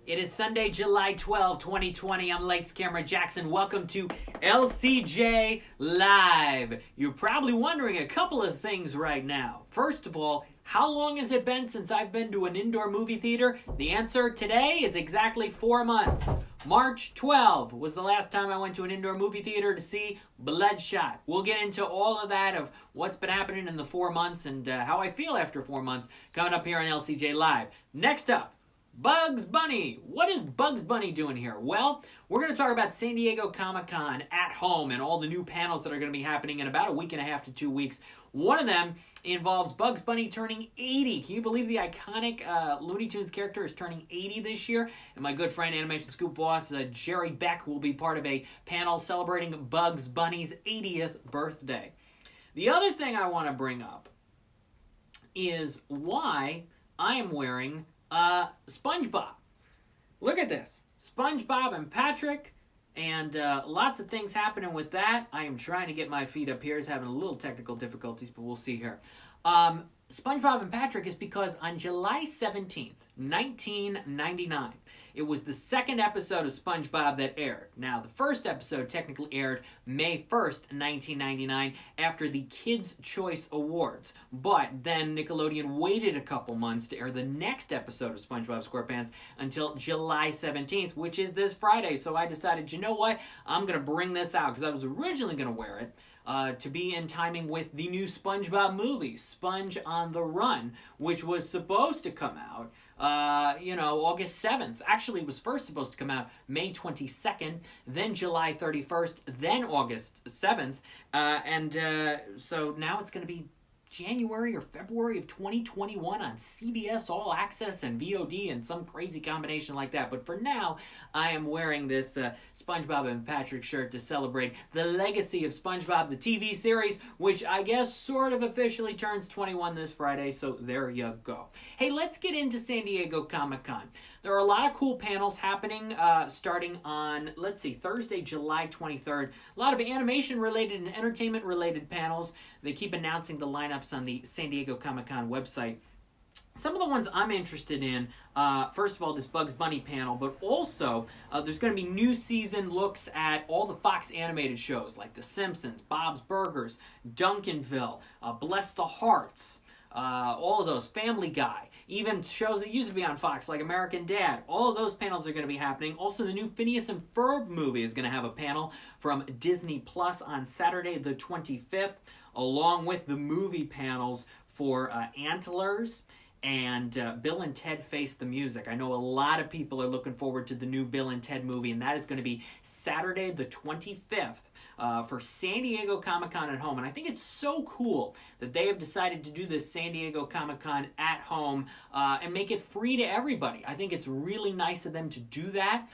It is Sunday, July 12, 2020. I'm Lights Camera Jackson. Welcome to LCJ Live. You're probably wondering a couple of things right now. First of all, how long has it been since I've been to an indoor movie theater? The answer today is exactly 4 months. March 12 was the last time I went to an indoor movie theater to see Bloodshot. We'll get into all of that of what's been happening in the 4 months and how I feel after 4 months coming up here on LCJ Live. Next up, Bugs Bunny. What is Bugs Bunny doing here? Well, we're going to talk about San Diego Comic-Con at home and all the new panels that are going to be happening in about a week and a half to 2 weeks. One of them involves Bugs Bunny turning 80. Can you believe the iconic Looney Tunes character is turning 80 this year? And my good friend, Animation Scoop boss, Jerry Beck, will be part of a panel celebrating Bugs Bunny's 80th birthday. The other thing I want to bring up is why I am wearing SpongeBob. Look at this. SpongeBob and Patrick, and lots of things happening with that. I am trying to get my feet up here. It's having a little technical difficulties, but we'll see here. SpongeBob and Patrick is because on July 17th, 1999, it was the second episode of SpongeBob that aired. Now, the first episode technically aired May 1st, 1999, after the Kids' Choice Awards. But then Nickelodeon waited a couple months to air the next episode of SpongeBob SquarePants until July 17th, which is this Friday. So I decided, you know what? I'm going to bring this out because I was originally going to wear it to be in timing with the new SpongeBob movie, Sponge on the Run, which was supposed to come out August 7th. Actually, it was first supposed to come out May 22nd, then July 31st, then August 7th. So now it's going to be January or February of 2021 on CBS All Access and VOD and some crazy combination like that. But for now, I am wearing this SpongeBob and Patrick shirt to celebrate the legacy of SpongeBob, the TV series, which I guess sort of officially turns 21 this Friday, so there you go. Hey, let's get into San Diego Comic-Con. There are a lot of cool panels happening starting on, Thursday, July 23rd. A lot of animation-related and entertainment-related panels. They keep announcing the lineups on the San Diego Comic-Con website. Some of the ones I'm interested in, first of all, this Bugs Bunny panel, but also there's going to be new season looks at all the Fox animated shows like The Simpsons, Bob's Burgers, Duncanville, Bless the Hearts, all of those, Family Guy, even shows that used to be on Fox like American Dad. All of those panels are going to be happening. Also, the new Phineas and Ferb movie is going to have a panel from Disney Plus on Saturday the 25th, along with the movie panels for Antlers and Bill and Ted Face the Music. I know a lot of people are looking forward to the new Bill and Ted movie, and that is going to be Saturday the 25th for San Diego Comic-Con at home. And I think it's so cool that they have decided to do this San Diego Comic-Con at home and make it free to everybody. I think it's really nice of them to do that.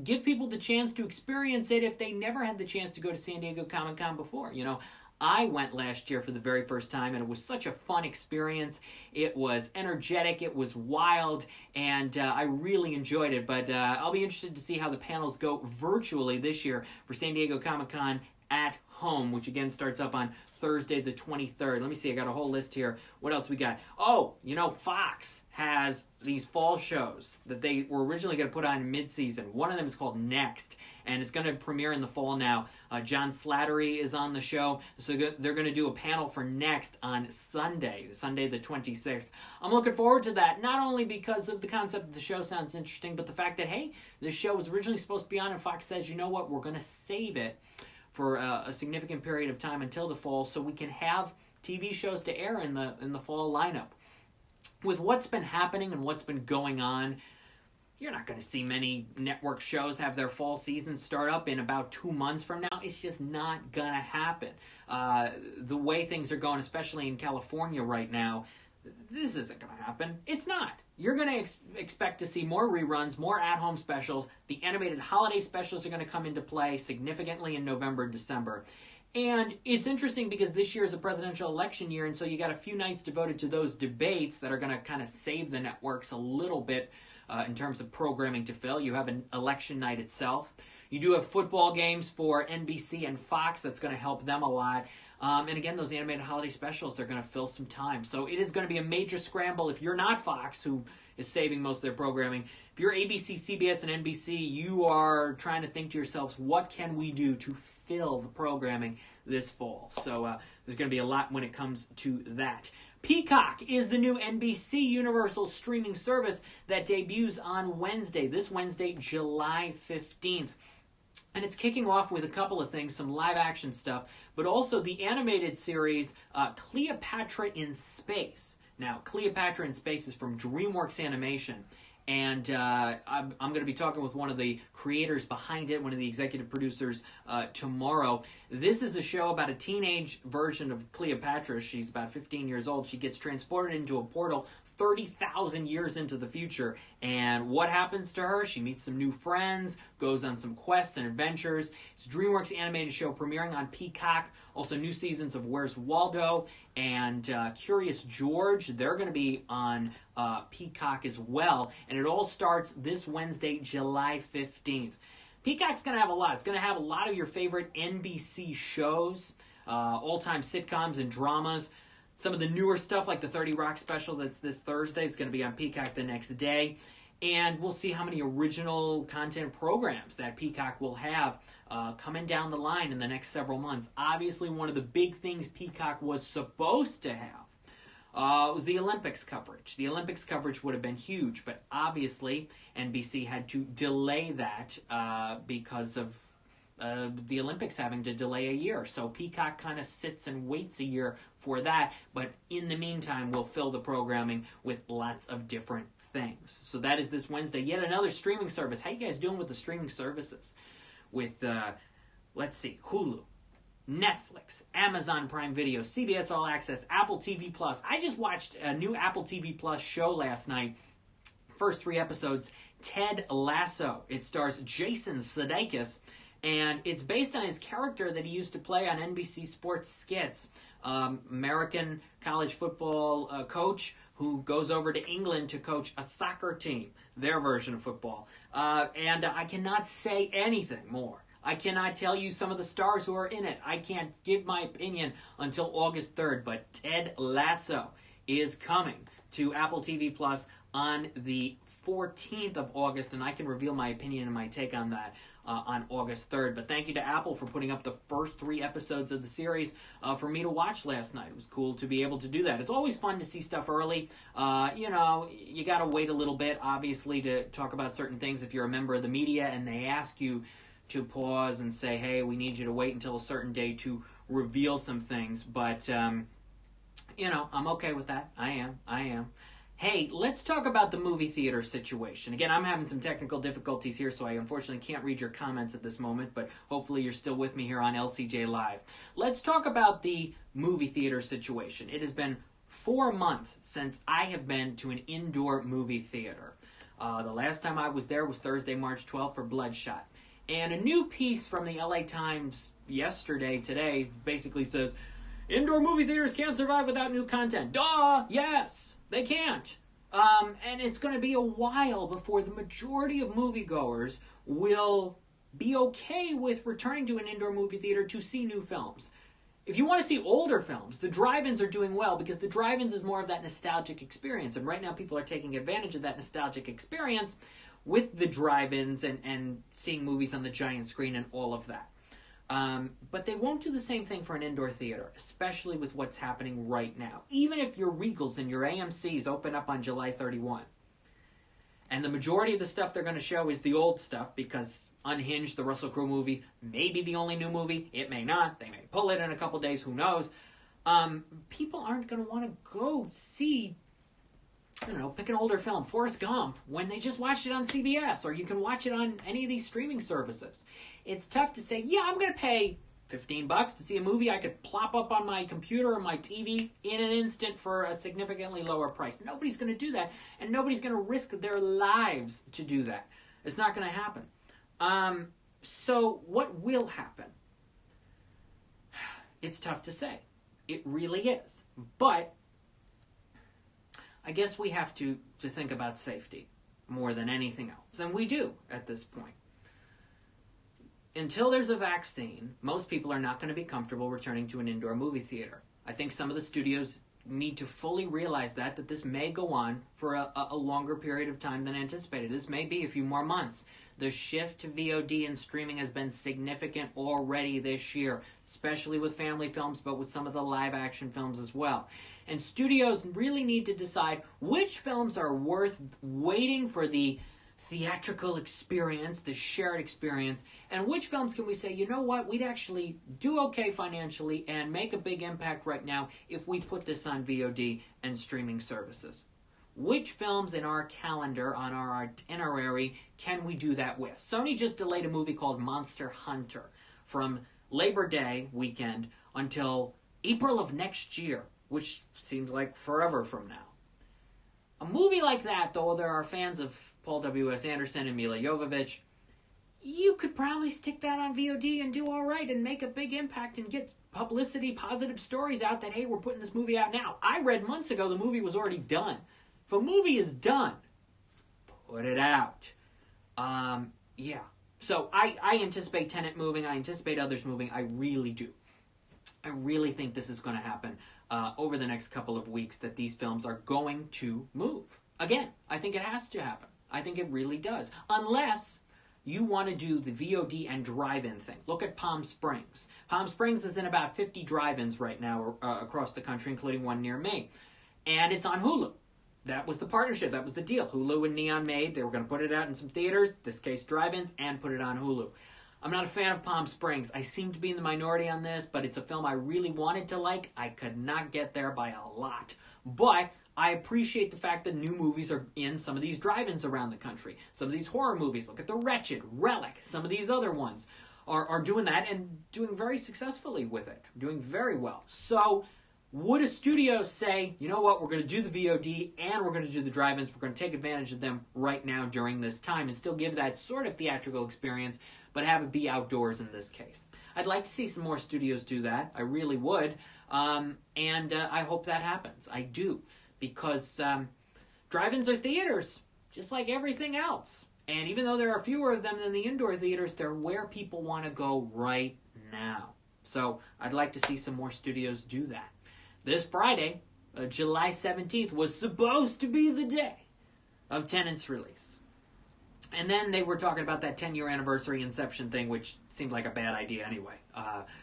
Give people the chance to experience it if they never had the chance to go to San Diego Comic-Con before. You know, I went last year for the very first time, and it was such a fun experience. It was energetic, it was wild, and I really enjoyed it. But I'll be interested to see how the panels go virtually this year for San Diego Comic-Con at home, which again starts up on Thursday the 23rd. Let me see, I got a whole list here. What else we got? Oh, Fox has these fall shows that they were originally going to put on mid-season. One of them is called Next, and it's going to premiere in the fall now. John Slattery is on the show, so they're going to do a panel for Next on Sunday the 26th. I'm looking forward to that, not only because of the concept of the show sounds interesting, but the fact that, hey, this show was originally supposed to be on, and Fox says, you know what, we're going to save it for a significant period of time until the fall so we can have TV shows to air in the fall lineup. With what's been happening and what's been going on, you're not going to see many network shows have their fall season start up in about 2 months from now. It's just not going to happen. The way things are going, especially in California right now, this isn't going to happen. It's not. You're going to expect to see more reruns, more at-home specials. The animated holiday specials are going to come into play significantly in November and December. And it's interesting because this year is a presidential election year, and so you got a few nights devoted to those debates that are going to kind of save the networks a little bit in terms of programming to fill. You have an election night itself. You do have football games for NBC and Fox. That's going to help them a lot. And again, those animated holiday specials are going to fill some time. So it is going to be a major scramble if you're not Fox, who is saving most of their programming. If you're ABC, CBS, and NBC, you are trying to think to yourselves, what can we do to fill the programming this fall? So there's going to be a lot when it comes to that. Peacock is the new NBC Universal streaming service that debuts on Wednesday, this Wednesday, July 15th. And it's kicking off with a couple of things, some live action stuff, but also the animated series Cleopatra in Space. Now, Cleopatra in Space is from DreamWorks Animation. And I'm going to be talking with one of the creators behind it, one of the executive producers, tomorrow. This is a show about a teenage version of Cleopatra. She's about 15 years old. She gets transported into a portal 30,000 years into the future. And what happens to her? She meets some new friends, goes on some quests and adventures. It's a DreamWorks animated show premiering on Peacock. Also, new seasons of Where's Waldo and Curious George. They're going to be on Peacock as well. And it all starts this Wednesday, July 15th. Peacock's going to have a lot. It's going to have a lot of your favorite NBC shows, all-time sitcoms and dramas. Some of the newer stuff like the 30 Rock special that's this Thursday is going to be on Peacock the next day. And we'll see how many original content programs that Peacock will have coming down the line in the next several months. Obviously, one of the big things Peacock was supposed to have was the Olympics coverage. The Olympics coverage would have been huge, but obviously NBC had to delay that because of the Olympics having to delay a year. So Peacock kind of sits and waits a year for that, but in the meantime, we'll fill the programming with lots of different things. So that is this Wednesday. Yet another streaming service. How you guys doing with the streaming services? With, let's see, Hulu, Netflix, Amazon Prime Video, CBS All Access, Apple TV Plus. I just watched a new Apple TV Plus show last night. First 3 episodes, Ted Lasso. It stars Jason Sudeikis, and it's based on his character that he used to play on NBC Sports skits. American college football coach who goes over to England to coach a soccer team, their version of football. And I cannot say anything more. I cannot tell you some of the stars who are in it. I can't give my opinion until August 3rd, but Ted Lasso is coming to Apple TV Plus on the 14th of August, and I can reveal my opinion and my take on that on August 3rd. But thank you to Apple for putting up the first 3 episodes of the series for me to watch last night. It was cool to be able to do that. It's always fun to see stuff early. You got to wait a little bit, obviously, to talk about certain things if you're a member of the media and they ask you to pause and say, hey, we need you to wait until a certain day to reveal some things. But, I'm okay with that. I am. Hey, let's talk about the movie theater situation. Again, I'm having some technical difficulties here, so I unfortunately can't read your comments at this moment, but hopefully you're still with me here on LCJ Live. Let's talk about the movie theater situation. It has been 4 months since I have been to an indoor movie theater. The last time I was there was Thursday, March 12th for Bloodshot. And a new piece from the LA Times today, basically says, indoor movie theaters can't survive without new content. Duh! Yes! They can't. And it's going to be a while before the majority of moviegoers will be okay with returning to an indoor movie theater to see new films. If you want to see older films, the drive-ins are doing well because the drive-ins is more of that nostalgic experience. And right now people are taking advantage of that nostalgic experience with the drive-ins and seeing movies on the giant screen and all of that. But they won't do the same thing for an indoor theater, especially with what's happening right now. Even if your Regals and your AMCs open up on July 31. And the majority of the stuff they're going to show is the old stuff because Unhinged, the Russell Crowe movie, may be the only new movie. It may not. They may pull it in a couple days. Who knows? People aren't going to want to go see, pick an older film, Forrest Gump, when they just watched it on CBS, or you can watch it on any of these streaming services. It's tough to say, yeah, I'm going to pay $15 to see a movie I could plop up on my computer or my TV in an instant for a significantly lower price. Nobody's going to do that, and nobody's going to risk their lives to do that. It's not going to happen. So what will happen? It's tough to say. It really is. But I guess we have to think about safety more than anything else, and we do at this point. Until there's a vaccine, most people are not going to be comfortable returning to an indoor movie theater. I think some of the studios need to fully realize that this may go on for a longer period of time than anticipated. This may be a few more months. The shift to VOD and streaming has been significant already this year, especially with family films, but with some of the live-action films as well. And studios really need to decide which films are worth waiting for the theatrical experience, the shared experience, and which films can we say, you know what, we'd actually do okay financially and make a big impact right now if we put this on VOD and streaming services. Which films in our calendar, on our itinerary, can we do that with? Sony just delayed a movie called Monster Hunter from Labor Day weekend until April of next year, which seems like forever from now. A movie like that, though there are fans of Paul W.S. Anderson and Mila Jovovich, you could probably stick that on VOD and do all right and make a big impact and get publicity, positive stories out that, hey, we're putting this movie out now. I read months ago the movie was already done. If a movie is done, put it out. Yeah. So I anticipate Tenet moving. I anticipate others moving. I really do. I really think this is going to happen over the next couple of weeks, that these films are going to move. Again, I think it has to happen. I think it really does. Unless you want to do the VOD and drive-in thing. Look at Palm Springs. Palm Springs is in about 50 drive-ins right now across the country, including one near me. And it's on Hulu. That was the partnership. That was the deal. Hulu and Neon made. They were going to put it out in some theaters, this case drive-ins, and put it on Hulu. I'm not a fan of Palm Springs. I seem to be in the minority on this, but it's a film I really wanted to like. I could not get there by a lot. But I appreciate the fact that new movies are in some of these drive-ins around the country. Some of these horror movies. Look at The Wretched, Relic. Some of these other ones are doing that and doing very successfully with it. Doing very well. So would a studio say, you know what, we're going to do the VOD and we're going to do the drive-ins. We're going to take advantage of them right now during this time and still give that sort of theatrical experience, but have it be outdoors in this case. I'd like to see some more studios do that. I really would. And I hope that happens. I do. Because drive-ins are theaters, just like everything else. And even though there are fewer of them than the indoor theaters, they're where people want to go right now. So I'd like to see some more studios do that. This Friday, July 17th, was supposed to be the day of Tenet's release. And then they were talking about that 10-year anniversary Inception thing, which seemed like a bad idea anyway.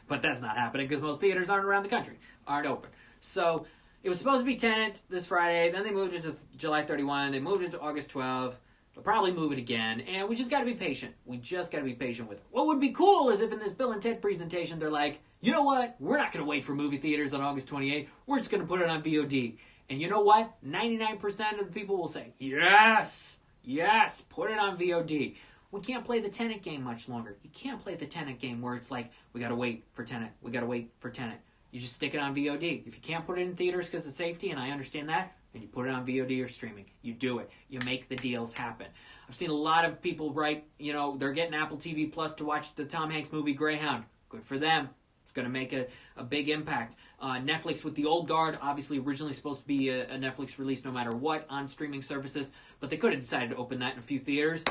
But that's not happening because most theaters around the country aren't open. So it was supposed to be Tenet this Friday. Then they moved it to July 31. They moved it to August 12. They'll probably move it again. And we just got to be patient. We just got to be patient with it. What would be cool is if in this Bill and Ted presentation, they're like, you know what? We're not going to wait for movie theaters on August 28th. We're just going to put it on VOD. And you know what? 99% of the people will say, yes, yes, put it on VOD. We can't play the Tenet game much longer. You can't play the Tenet game where it's like, we got to wait for Tenet. We got to wait for Tenet. You just stick it on VOD. If you can't put it in theaters because of safety, and I understand that, then you put it on VOD or streaming. You do it. You make the deals happen. I've seen a lot of people write, they're getting Apple TV Plus to watch the Tom Hanks movie Greyhound. Good for them. It's going to make a big impact. Netflix with The Old Guard, obviously originally supposed to be a Netflix release no matter what on streaming services, but they could have decided to open that in a few theaters.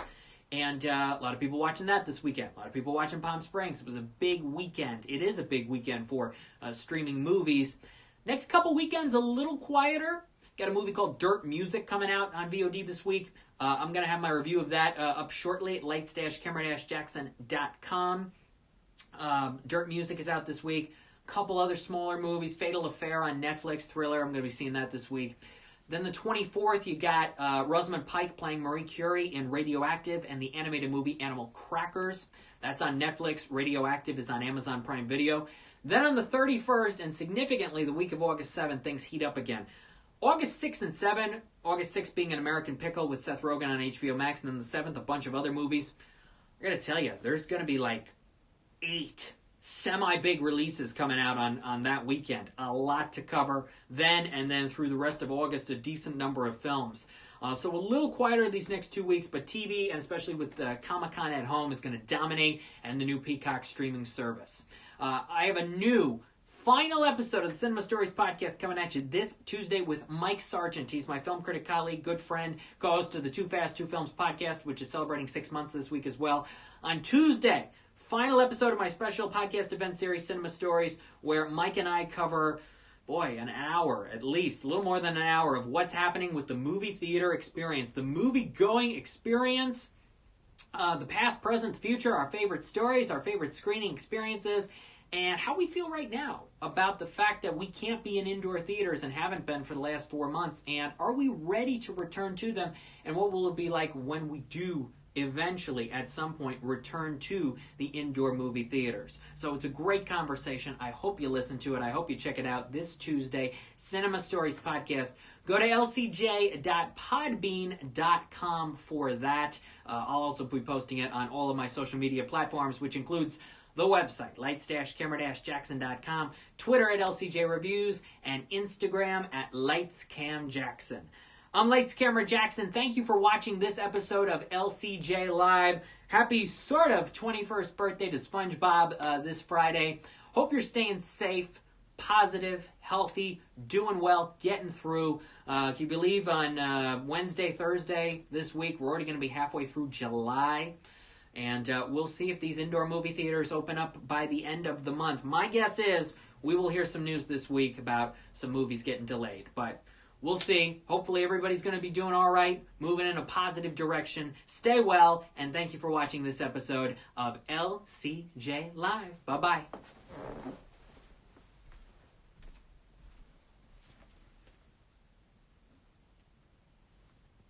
And a lot of people watching that this weekend. A lot of people watching Palm Springs. It was a big weekend. It is a big weekend for streaming movies. Next couple weekends, a little quieter. Got a movie called Dirt Music coming out on VOD this week. I'm going to have my review of that up shortly at lights-camera-jackson.com. Dirt Music is out this week. A couple other smaller movies. Fatal Affair on Netflix, thriller. I'm going to be seeing that this week. Then the 24th, you got Rosamund Pike playing Marie Curie in Radioactive and the animated movie Animal Crackers. That's on Netflix. Radioactive is on Amazon Prime Video. Then on the 31st, and significantly the week of August 7th, things heat up again. August 6th and 7th, August 6th being An American Pickle with Seth Rogen on HBO Max, and then the 7th, a bunch of other movies. I gotta tell you, there's gonna be like 8 semi-big releases coming out on that weekend. A lot to cover then, and then through the rest of August, a decent number of films. So a little quieter these next 2 weeks, but TV, and especially with Comic-Con at home, is going to dominate, and the new Peacock streaming service. I have a new final episode of the Cinema Stories podcast coming at you this Tuesday with Mike Sargent. He's my film critic colleague, good friend, co-host of the Too Fast, Too Films podcast, which is celebrating 6 months this week as well. On Tuesday, final episode of my special podcast event series, Cinema Stories, where Mike and I cover boy, an hour at least, a little more than an hour of what's happening with the movie theater experience, the movie-going experience, the past, present, future, our favorite stories, our favorite screening experiences, and how we feel right now about the fact that we can't be in indoor theaters and haven't been for the last 4 months, and are we ready to return to them, and what will it be like when we do eventually, at some point, return to the indoor movie theaters. So it's a great conversation. I hope you listen to it. I hope you check it out this Tuesday. Cinema Stories Podcast. Go to lcj.podbean.com for that. I'll also be posting it on all of my social media platforms, which includes the website, lights-camera-jackson.com, Twitter at LCJ Reviews, and Instagram at LightsCamJackson. I'm Lights Camera Jackson. Thank you for watching this episode of LCJ Live. Happy sort of 21st birthday to SpongeBob this Friday. Hope you're staying safe, positive, healthy, doing well, getting through. Can you believe on Wednesday, Thursday this week, we're already going to be halfway through July. And we'll see if these indoor movie theaters open up by the end of the month. My guess is we will hear some news this week about some movies getting delayed. But we'll see. Hopefully everybody's going to be doing all right, moving in a positive direction. Stay well, and thank you for watching this episode of LCJ Live. Bye-bye.